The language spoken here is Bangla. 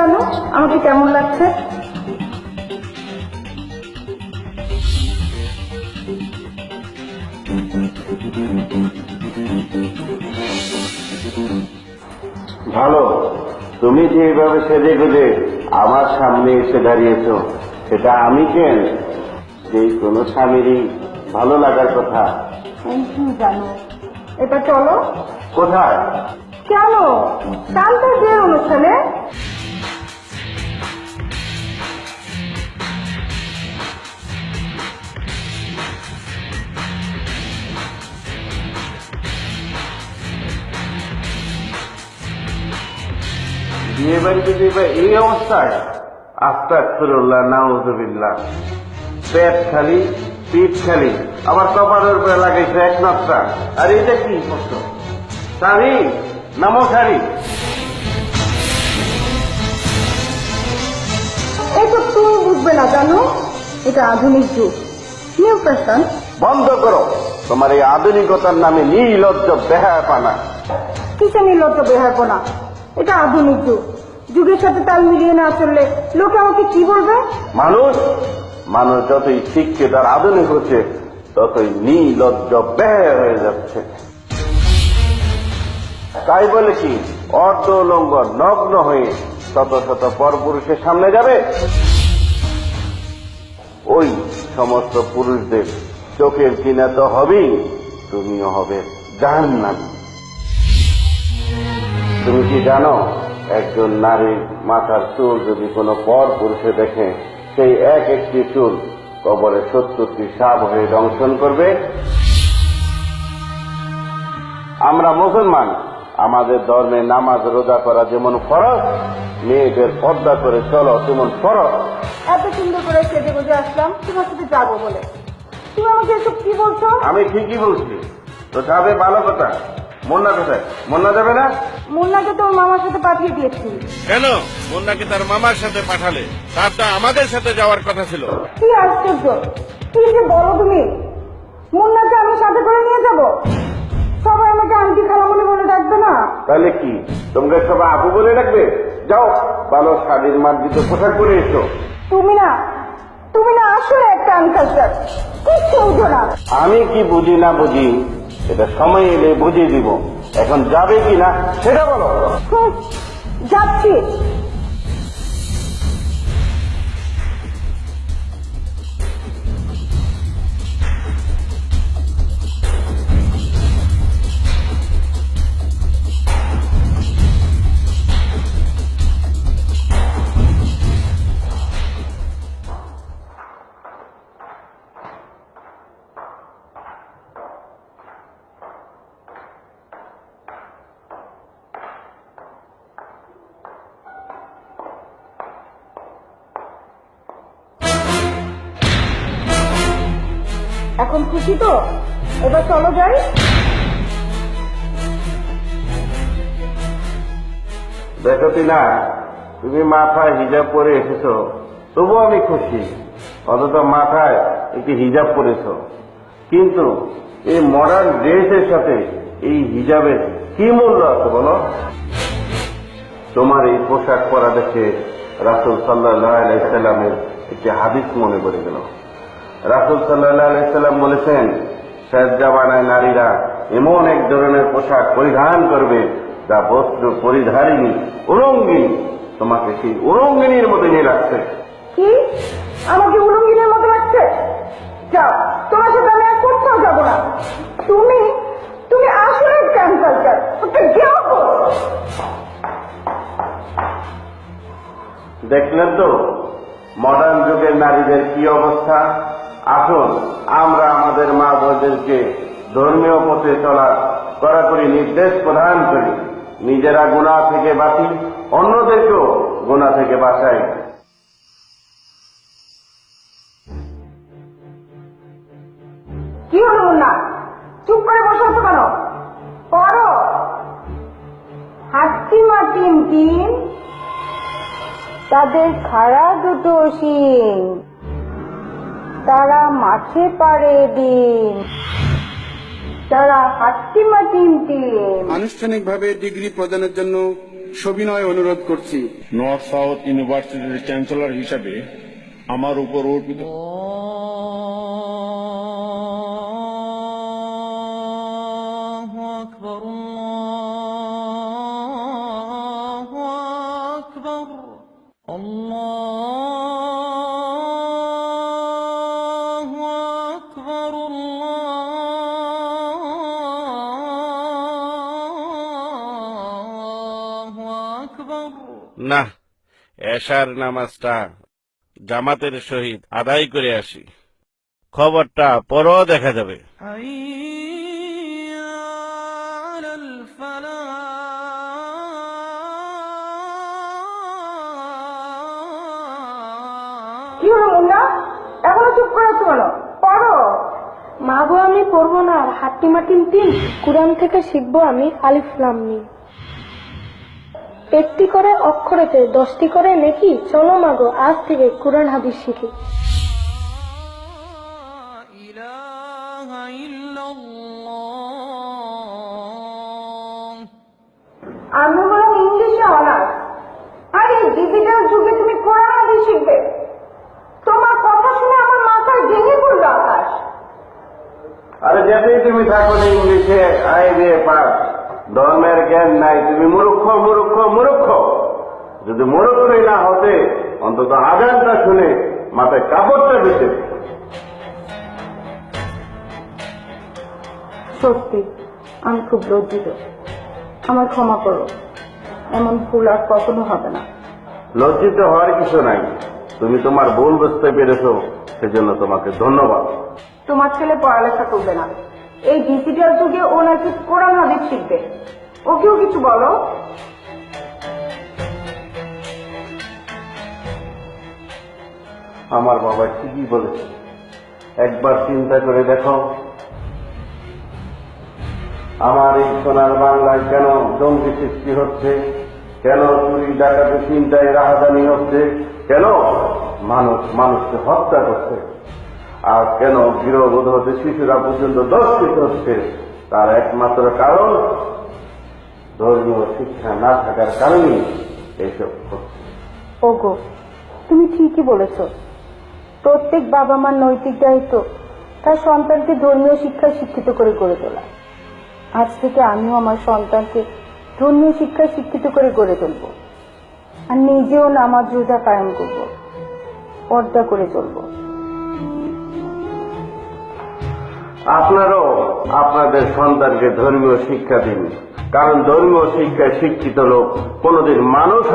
জানো আমাকে কেমন লাগছে? ভালো। তুমি যে এইভাবে সেজে গুজে আমার সামনে এসে দাঁড়িয়েছ, সেটা আমি কেন, যে কোনো স্বামীরই ভালো লাগার কথা। থ্যাংক ইউ জানো। এটা চলো। কোথায়? কেন? কাল তো বিয়ের অনুষ্ঠানে। বিয়ে বাড়িতে যে এই অবস্থায়, আস্তাগফিরুল্লাহ, নাউযুবিল্লাহ। পেট খালি, পিঠ খালি, আবার কপালের উপরে লাগাইছে এক নকশা। আর এটা কি করছো? শাড়ি নামো শাড়ি। এই তো তুমি বুঝবে না জানো, এটা আধুনিক যুগ, নিউ ফ্যাশন। বন্ধ করো তোমার এই আধুনিকতার নামে নির্লজ্জ বেহায়াপনা। কিসে নির্লজ্জ বেহায়াপনা? এটা আধুনিক যুগ, যুগের সাথে তাল মিলিয়ে না চললে লোকে আমাকে কি বলবে? মানুষ যতই শিক্ষিত আর আধুনিক হচ্ছে, ততই নির্লজ্জ বেহায়া হয়ে যাচ্ছে। তাই বলে কি অর্ধ উলঙ্গ নগ্ন হয়ে শত শত পরপুরুষের সামনে যাবে? ওই সমস্ত পুরুষদের চোখের কিনা তো হবেই, তুমিও হবে জাহান্নামী। তুমি কি জানো, একজন নারীর মাথার চুল যদি কোনো পর পুরুষে দেখে, সেই এক একটি চুল কবরে 70টি সাপ হয়ে দংশন করবে? আমরা মুসলমান, আমাদের ধর্মে নামাজ রোজা করা যেমন ফরজ, মেয়েদের পর্দা করে চলো তেমন ফরজ। এত সুন্দর করে সেজে গুজে আসলাম তোমার সাথে যাবো বলে, তুমি আমাকে এসব কি বলছো? আমি ঠিকই বলছি তো, যাবে ভালো কথা। মুন্না কোথায়? মুন্না যাবে না? মুন্নাকে তোর মামার সাথে পাঠিয়ে দিয়েছি। কেন মুন্নাকে তার মামার সাথে পাঠালে? তার তো আমাদের সাথে যাওয়ার কথা ছিল। কি আশ্চর্য, কি যে বলো তুমি! মুন্নাকে আমি সাথে করে নিয়ে যাব? সবাই আমাকে আন্টি খালামণি বলে ডাকবে না? তাহলে কি তোমরা সবাই আপু বলে ডাকবে? যাও, ভালো শাড়ির মার্জিত পোশাক পরে এসো। তুমি না আসলে একটা আনকালচার, কিচ্ছু বুঝো না। আমি কি বুঝি না বুঝি, এটা সময় এলে বুঝিয়ে দিব। এখন যাবে কি না সেটা বলো। যাচ্ছি। এখন খুশি তো? এবার চলো যাই। দেখো না, তুমি মাথায় হিজাব পরে এসেছো, তবুও আমি খুশি। অথচ মাথায় একটি হিজাব পরেছো, কিন্তু এই মডার্ন ড্রেসের সাথে এই হিজাবের কি মূল্য আছে বলো? তোমার এই পোশাক পরা দেখে রাসূল সাল্লাল্লাহু আলাইহি সাল্লামের একটি হাদিস মনে পড়ে গেল। রাসূল সাল্লাল্লাহু আলাইহি সাল্লাম বলেছেন, শেষ জামানায় নারীরা এমন এক ধরনের পোশাক পরিধান করবে, যা বস্ত্র পরিধারিণী উলঙ্গিনী তোমাকে সেই উলঙ্গিনীর মতো নিয়ে রাখছে। কি আমাকে উলঙ্গিনের মতো লাগছে? যাও, তোমার সাথে আমি আর কোথাও যাবো না। তুমি আসলে আনকালচার, ওকে যাও। দেখলেন তো মডার্ন যুগের নারীদের কি অবস্থা। আসুন আমরা আমাদের মা বোনদেরকে ধর্মীয় পথে চলার কড়াকড়ি নির্দেশ প্রদান করি, নিজেরা গুনাহ থেকে বাঁচি, অন্যদেরকেও গুনাহ থেকে বাঁচাই। কি হলো না? চুপ করে বসে আছো কেন? পড়ো। হাট্টিমা টিম টিম, তাদের খাড়া দুটো শিং, তারা মাঠে পাড়ে ডিম, তারা হাট্টিমা টিম টিম। আনুষ্ঠানিকভাবে ডিগ্রি প্রদানের জন্য সবিনয় অনুরোধ করছি। নর্থ সাউথ ইউনিভার্সিটির চ্যান্সেলর হিসাবে আমার উপর অর্পিত না, এশার নামাজটা জামাতের সহিত আদায় করে আসি, খবরটা পরও দেখা যাবে। কি হলো মুন্না, এখনো চুপ করে আছো কেন? পড়ো। মা গো, আমি পড়বো না। হাট্টি মাটিম তিন কুরআন থেকে শিখবো আমি আলিফ লাম মিম। একটি করে অক্ষরেতে 10টি করে নেকি। চলো মা গো, আজ থেকে কুরআন হাদিস শিখি। আমি বললাম ইংলিশে অনার্স, আর এই ডিজিটাল যুগে তুমি কোরআন হাদিস শিখবে? তোমার কথা শুনে আমার মাথায় ভেঙে পড়লো আকাশ। আরে যেতেই তুমি থাকো না ইংলিশে আই দিয়ে পাস, ধর্মের জ্ঞান নাই, তুমি মূর্খ মূর্খ মূর্খ। যদি মূর্খই না হতে অন্তত আজানটা শুনে মাথায় কাপড়টা দিতে। সত্যি আমি খুব লজ্জিত, আমার ক্ষমা করো। এমন ভুল আর কখনো হবে না। লজ্জিত হওয়ার কিছু নাই, তুমি তোমার ভুল বুঝতে পেরেছো, সেজন্য তোমাকে ধন্যবাদ। তোমার ছেলে পড়ালেখা করবে না, এই ডিজিটাল যুগে ও নাকি কোরআন হাদিস শিখবে। ওকেও কিছু বলো। আমার বাবা ঠিকই বলেছে, একবার চিন্তা করে দেখো আমার এই সোনার বাংলায় কেন জঙ্গি সৃষ্টি হচ্ছে, কেন চুরি ডাকাতি চিন্তায় রাহাজানি হচ্ছে, কেন মানুষ মানুষকে হত্যা করছে, আর কেন গৃহবধূ হতে শিশুরা পর্যন্ত দর্শিত হচ্ছে। তার একমাত্র কারণ ধর্মীয় শিক্ষা না থাকার কারণেই এইসব হচ্ছে। ওগো, তুমি ঠিকই বলেছ। প্রত্যেক বাবা মার নৈতিক দায়িত্ব তার সন্তানকে ধর্মীয় শিক্ষায় শিক্ষিত করে গড়ে তোলা। আজ থেকে আমিও আমার সন্তানকে ধর্মীয় শিক্ষায় শিক্ষিত করে গড়ে তুলব, আর নিজেও নামাজ রোজা কায়েম করব, পর্দা করে চলব। আপনারাও আপনাদের সন্তানকে ধর্মীয় শিক্ষা দিন, কারণ ধর্মীয় শিক্ষায় শিক্ষিত লোক কোনোদিন মানুষ